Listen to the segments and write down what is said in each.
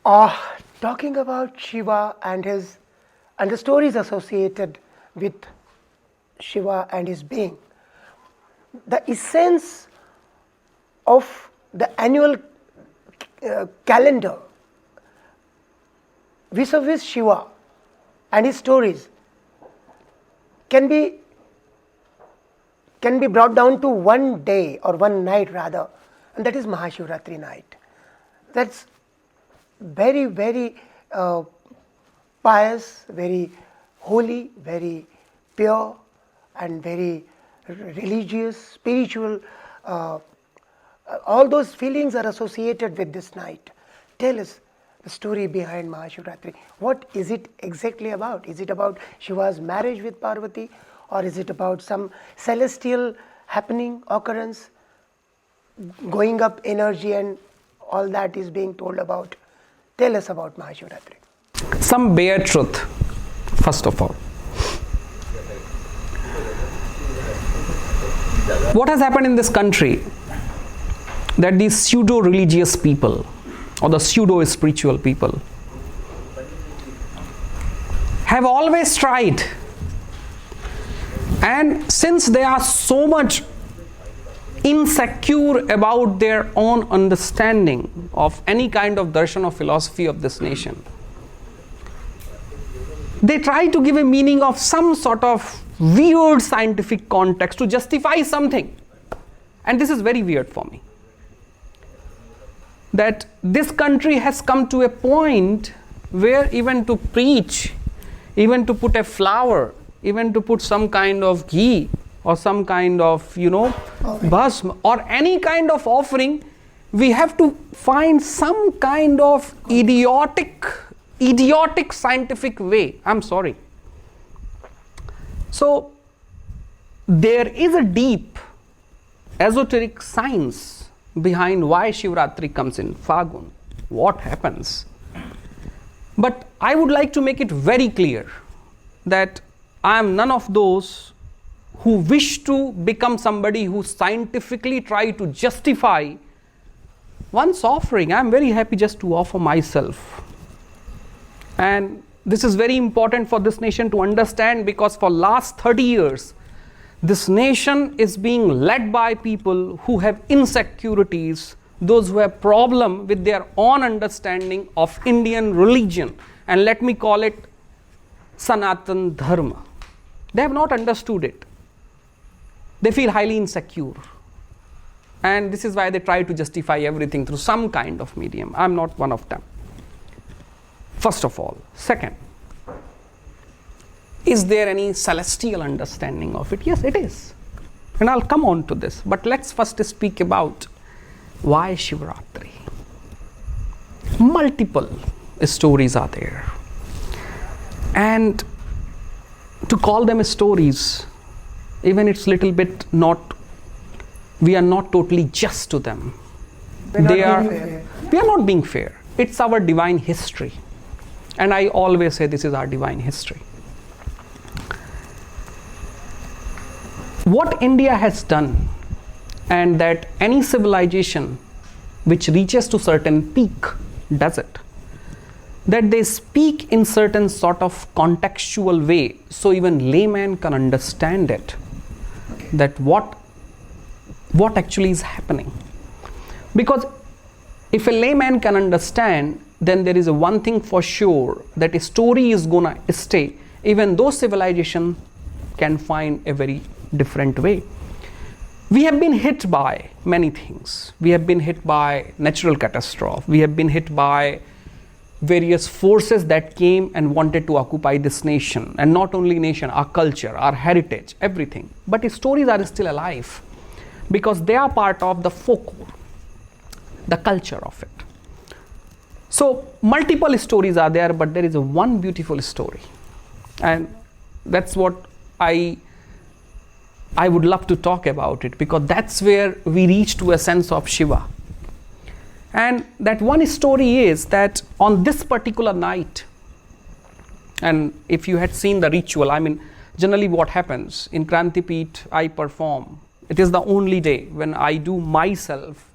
Talking about Shiva and the stories associated with Shiva and his being, the essence of the annual calendar vis-a-vis Shiva and his stories can be brought down to one day or one night rather, and that is Maha Shivaratri night. That's very, very pious, very holy, very pure, and very religious, spiritual. All those feelings are associated with this night. Tell us the story behind Maha Shivaratri. What is it exactly about? Is it about Shiva's marriage with Parvati, or is it about some celestial happening, occurrence, going up energy, and all that is being told about? Tell us about Maha Shivaratri. Some bare truth, first of all. What has happened in this country, that these pseudo-religious people or the pseudo-spiritual people have always tried, and since they are so much insecure about their own understanding of any kind of darshan or philosophy of this nation, they try to give a meaning of some sort of weird scientific context to justify something. And this is very weird for me, that this country has come to a point where even to preach, even to put a flower, even to put some kind of ghee or some kind of, bhasm or any kind of offering, we have to find some kind of idiotic scientific way. I'm sorry. So there is a deep esoteric science behind why Shivaratri comes in Phalguna, what happens. But I would like to make it very clear that I am none of those who wish to become somebody who scientifically try to justify one's offering. I am very happy just to offer myself. And this is very important for this nation to understand, because for last 30 years, this nation is being led by people who have insecurities, those who have problem with their own understanding of Indian religion, and let me call it Sanatana Dharma. They have not understood it. They feel highly insecure. And this is why they try to justify everything through some kind of medium. I'm not one of them. First of all. Second, is there any celestial understanding of it? Yes, it is. And I'll come on to this. But let's first speak about why Shivaratri. Multiple stories are there. And to call them stories, even it's little bit we are not totally just to them. We are not being fair. It's our divine history. And I always say this is our divine history. What India has done, and that any civilization which reaches to certain peak does it, that they speak in certain sort of contextual way, so even layman can understand it, that what actually is happening. Because if a layman can understand, then there is a one thing for sure, that a story is gonna stay, even though civilization can find a very different way. We have been hit by many things. We have been hit by natural catastrophe. We have been hit by various forces that came and wanted to occupy this nation, and not only nation, our culture, our heritage, everything. But his stories are still alive because they are part of the folklore, the culture of it. So multiple stories are there, but there is one beautiful story, and that's what I would love to talk about it, because that's where we reach to a sense of Shiva. And that one story is that on this particular night, and if you had seen the ritual, generally what happens in Krantipeeth, I perform. It is the only day when I do myself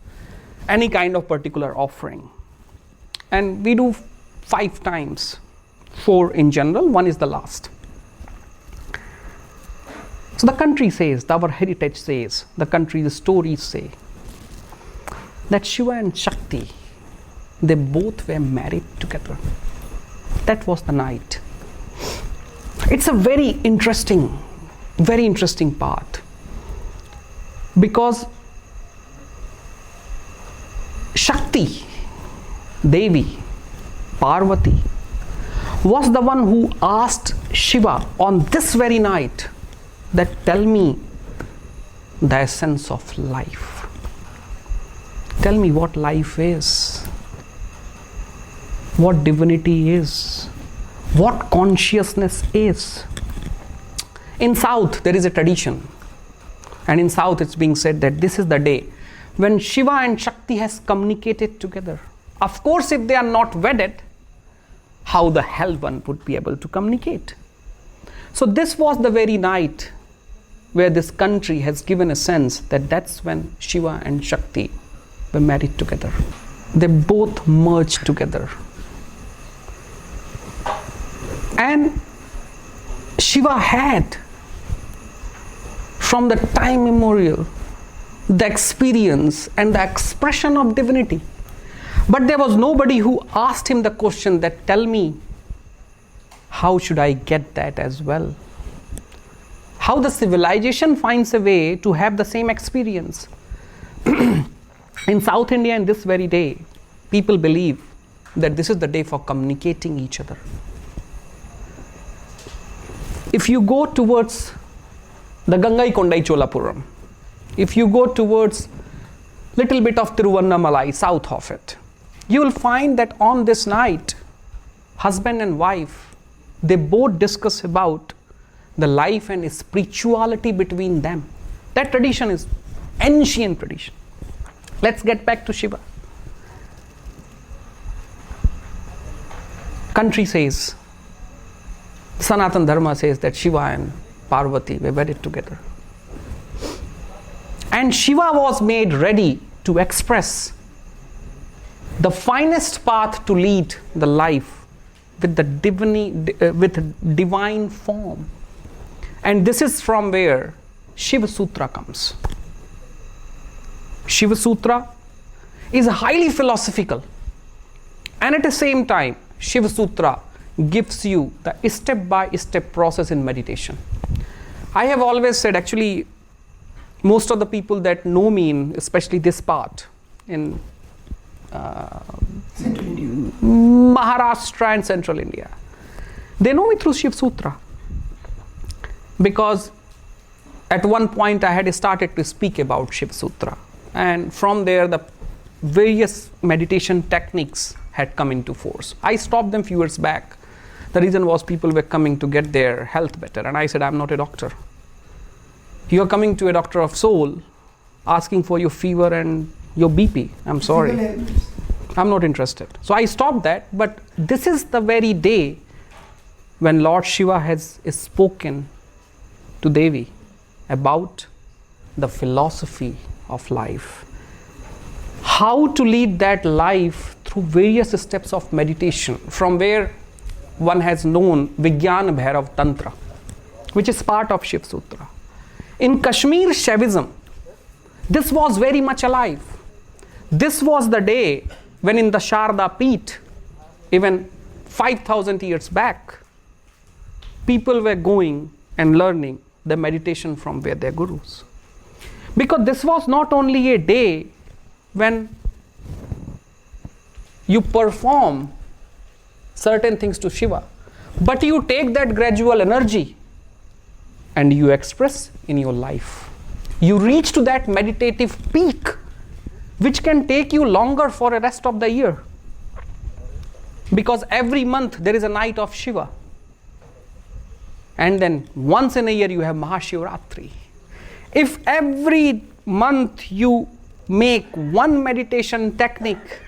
any kind of particular offering. And we do 5 times, 4 in general, 1 is the last. So the country says, our heritage says, the country's stories say that Shiva and Shakti, they both were married together. That was the night. It's a very interesting part, because Shakti, Devi, Parvati, was the one who asked Shiva on this very night that tell me the essence of life. Tell me what life is, what divinity is, what consciousness is. In South, there is a tradition, and in South it's being said that this is the day when Shiva and Shakti has communicated together. Of course, if they are not wedded, how the hell one would be able to communicate? So this was the very night where this country has given a sense that that's when Shiva and Shakti were married together. They both merged together. And Shiva had, from the time immemorial, the experience and the expression of divinity. But there was nobody who asked him the question that tell me, how should I get that as well? How the civilization finds a way to have the same experience. In South India, in this very day, people believe that this is the day for communicating each other. If you go towards the Gangai Kondai Cholapuram, if you go towards little bit of Tiruvannamalai, south of it, you will find that on this night, husband and wife, they both discuss about the life and spirituality between them. That tradition is ancient tradition. Let's get back to Shiva. Country says, Sanatana Dharma says that Shiva and Parvati were wedded together. And Shiva was made ready to express the finest path to lead the life with the divine form. And this is from where Shiva Sutra comes. Shiva Sutra is highly philosophical, and at the same time, Shiva Sutra gives you the step-by-step process in meditation. I have always said, actually, most of the people that know me in especially this part in Maharashtra and Central India, they know me through Shiva Sutra. Because at one point I had started to speak about Shiva Sutra, and from there the various meditation techniques had come into force. I stopped them few years back. The reason was people were coming to get their health better, and I said, I'm not a doctor. You are coming to a doctor of soul asking for your fever and your BP. I'm sorry. I'm not interested. So I stopped that, but this is the very day when Lord Shiva has spoken to Devi about the philosophy of life. How to lead that life through various steps of meditation, from where one has known Vijnana Bhairav Tantra, which is part of Shiva Sutra. In Kashmir Shaivism, this was very much alive. This was the day when in the Sharda Peeth, even 5,000 years back, people were going and learning the meditation from their gurus. Because this was not only a day when you perform certain things to Shiva, but you take that gradual energy and you express in your life. You reach to that meditative peak, which can take you longer for the rest of the year. Because every month there is a night of Shiva. And then once in a year you have Maha Shivaratri. If every month you make one meditation technique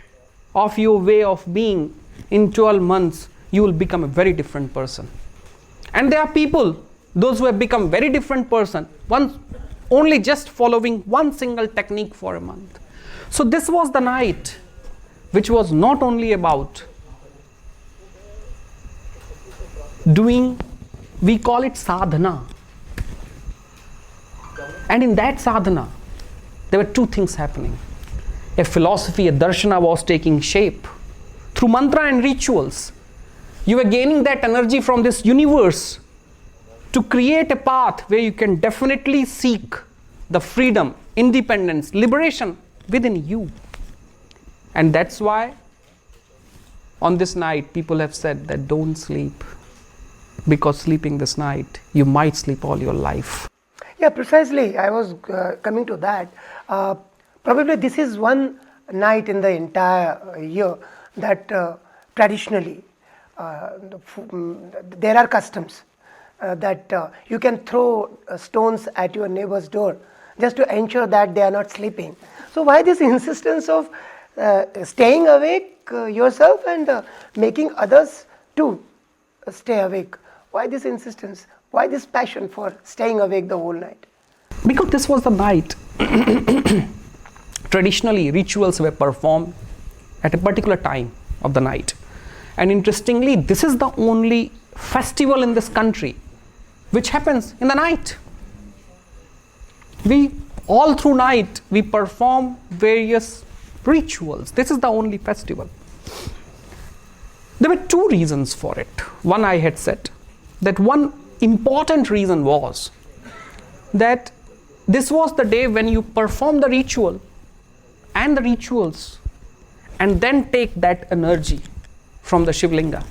of your way of being, in 12 months you will become a very different person. And there are people, those who have become very different person, only just following one single technique for a month. So this was the night which was not only about doing, we call it sadhana. And in that sadhana, there were two things happening. A philosophy, a darshana was taking shape. Through mantra and rituals, you were gaining that energy from this universe to create a path where you can definitely seek the freedom, independence, liberation within you. And that's why on this night people have said that don't sleep, because sleeping this night, you might sleep all your life. Yeah, precisely. I was coming to that. Probably this is one night in the entire year that traditionally there are customs that you can throw stones at your neighbor's door just to ensure that they are not sleeping. So why this insistence of staying awake yourself and making others too stay awake? Why this insistence? Why this passion for staying awake the whole night? Because this was the night. Traditionally, rituals were performed at a particular time of the night. And interestingly, this is the only festival in this country which happens in the night. All through night, we perform various rituals. This is the only festival. There were two reasons for it. One, I had said that one important reason was that this was the day when you perform the ritual and the rituals and then take that energy from the Shivlinga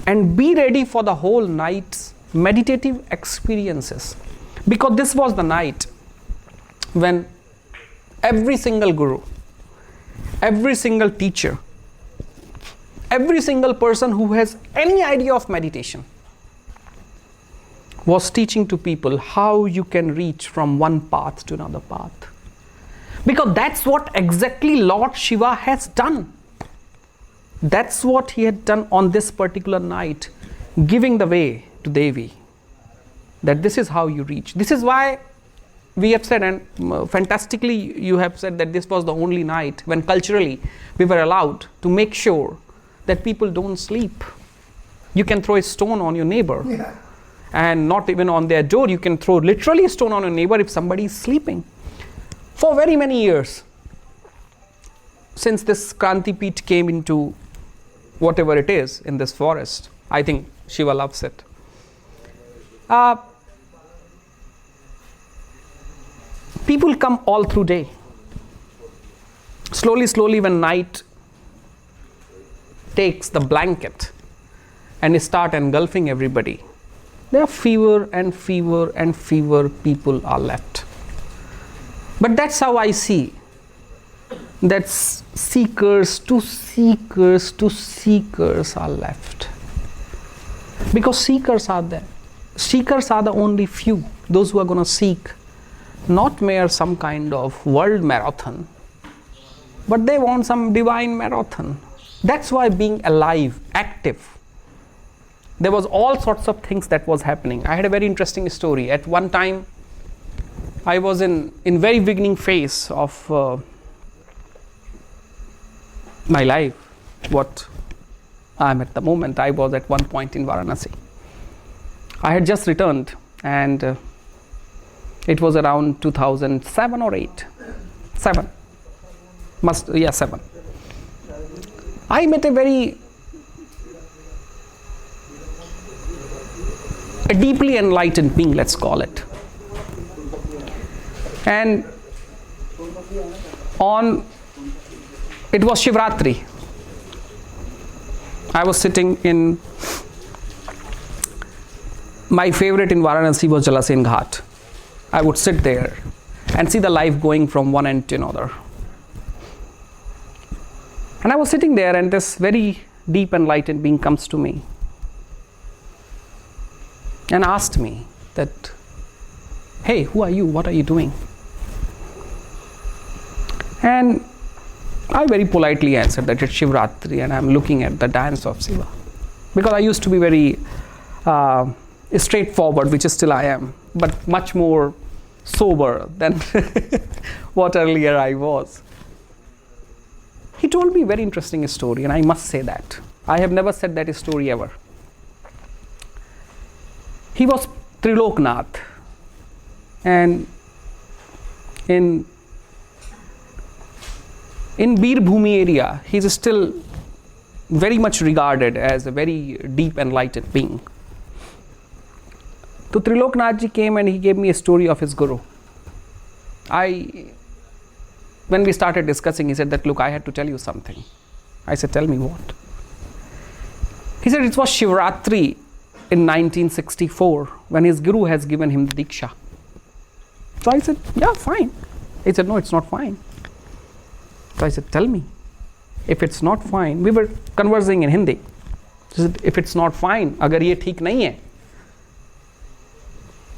and be ready for the whole night's meditative experiences. Because this was the night when every single guru, every single teacher, every single person who has any idea of meditation was teaching to people how you can reach from one path to another path. Because that's what exactly Lord Shiva has done. That's what he had done on this particular night, giving the way to Devi. That this is how you reach. This is why we have said, and fantastically you have said, that this was the only night when culturally we were allowed to make sure that people don't sleep. You can throw a stone on your neighbor. Yeah. And not even on their door. You can throw literally a stone on your neighbor if somebody is sleeping. For very many years, since this Kranti Peeth came into whatever it is in this forest, I think Shiva loves it. People come all through day. Slowly when night takes the blanket and start engulfing everybody, there are fewer and fewer people are left. But that's how I see that seekers to seekers are left. Because seekers are there. Seekers are the only few, those who are going to seek not mere some kind of world marathon, but they want some divine marathon. That's why being alive, active, there was all sorts of things that was happening. I had a very interesting story. At one time, I was in very beginning phase of my life, what I am at the moment. I was at one point in Varanasi. I had just returned, and it was around 2007 or 8. 7. 7. I met a deeply enlightened being, let's call it. And it was Shivaratri. I was sitting in, my favorite in Varanasi was Jalasen Ghat. I would sit there and see the life going from one end to another. And I was sitting there, and this very deep enlightened being comes to me and asked me that, hey, who are you? What are you doing? And I very politely answered that it's Shivaratri and I'm looking at the dance of Shiva. Because I used to be very straightforward, which is still I am, but much more sober than what earlier I was. he told me a very interesting story, and I must say that. I have never said that story ever. He was Triloknath, and in Birbhumi area, he is still very much regarded as a very deep enlightened being. So Triloknath ji came and he gave me a story of his guru. When we started discussing, he said that, look, I had to tell you something. I said, tell me what? He said it was Shivaratri in 1964 when his guru has given him the Diksha. So I said, yeah, fine. He said, no, it's not fine. So I said, tell me. If it's not fine, we were conversing in Hindi. He said, if it's not fine, agar ye theek nahi hai,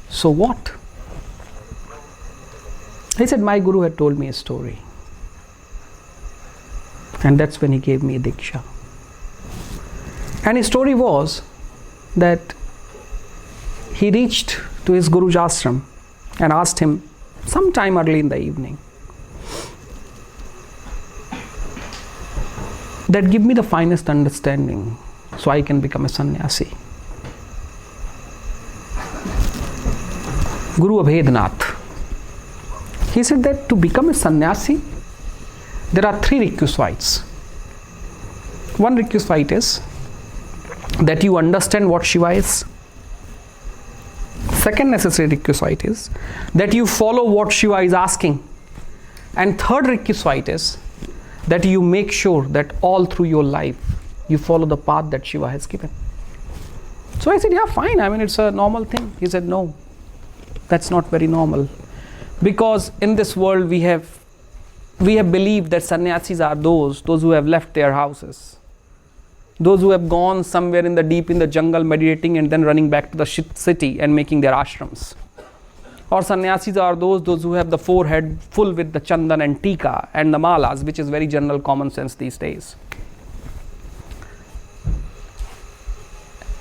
so what? He said, my guru had told me a story. And that's when he gave me a Diksha. And his story was that he reached to his Guru's ashram and asked him sometime early in the evening that give me the finest understanding so I can become a sannyasi. Guru Abhednath. He said that to become a sannyasi, there are 3 requisites. One requisite is that you understand what Shiva is. Second necessary requisite is that you follow what Shiva is asking. And third requisite is that you make sure that all through your life you follow the path that Shiva has given. So I said, yeah, fine. I mean, it's a normal thing. He said, no, that's not very normal. Because in this world we have believed that sannyasis are those who have left their houses, those who have gone somewhere in the jungle meditating and then running back to the city and making their ashrams. Or sannyasis are those who have the forehead full with the chandan and tika and the malas, which is very general common sense these days.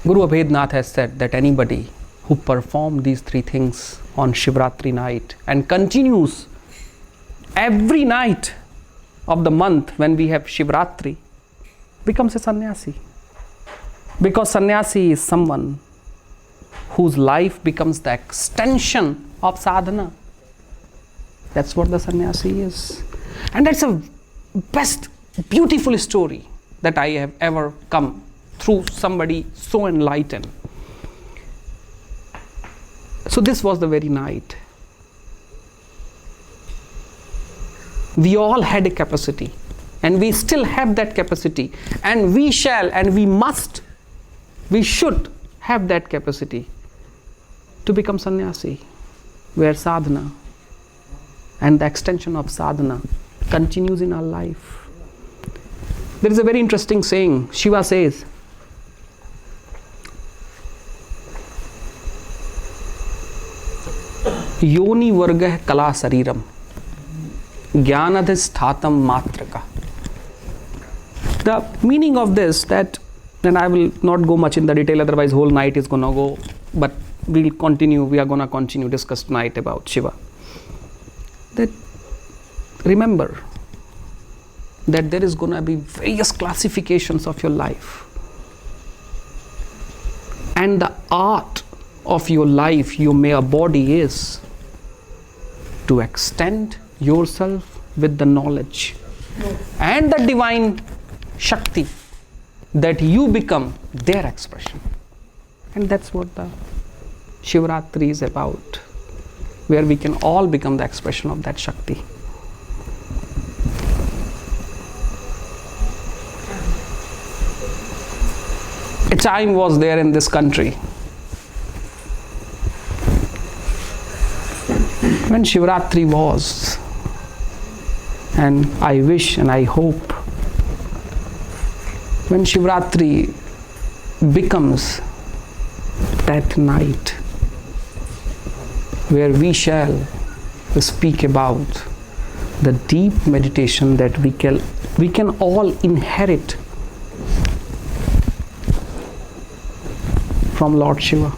Guru Abhednath has said that anybody who performs these 3 things on Shivaratri night and continues every night of the month when we have Shivaratri becomes a sannyasi. Because sannyasi is someone whose life becomes the extension of sadhana. That's what the sannyasi is. And that's a best beautiful story that I have ever come through somebody so enlightened. So this was the very night. We all had a capacity, and we still have that capacity, and we shall, and we must, we should have that capacity to become sannyasi, where sadhana and the extension of sadhana continues in our life. There is a very interesting saying. Shiva says, Yoni vargah kala sariram jnanadhisthatam matraka. The meaning of this, that, and I will not go much in the detail, otherwise whole night is gonna go, but we are gonna continue discuss tonight about Shiva. That remember that there is gonna be various classifications of your life, and the art of your life, your mere body, is to extend yourself with the knowledge and the divine Shakti, that you become their expression. And that's what the Shivaratri is about, where we can all become the expression of that Shakti. A time was there in this country when Shivaratri was, and I wish and I hope when Shivaratri becomes that night where we shall speak about the deep meditation that we can all inherit from Lord Shiva.